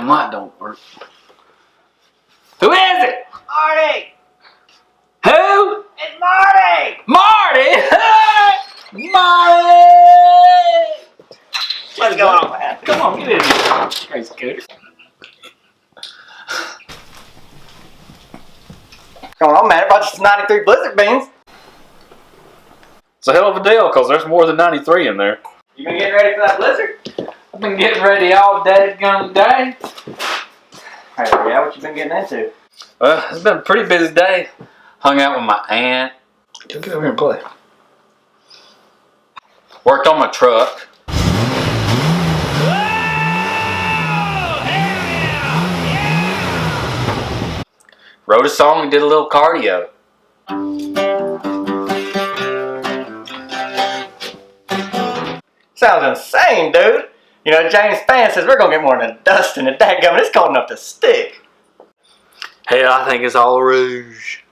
damn light don't work. Who is it? Marty! Who? It's Marty! Marty! Marty! What's going on, man? Come on, get in here. Crazy scooter. Going on, man? I brought you some 93 Blizzard beans. It's a hell of a deal, because there's more than 93 in there. You been getting ready for that blizzard? I've been getting ready all dadgum day. Hey, yeah, what you been getting into? Well, it's been a pretty busy day. Hung out with my aunt. Get over here and play. Worked on my truck. Wrote a song and did a little cardio. Sounds insane, dude. You know, James Spann says we're gonna get more than a dust in the dadgum, and it's cold enough to stick. Hell, I think it's all rouge.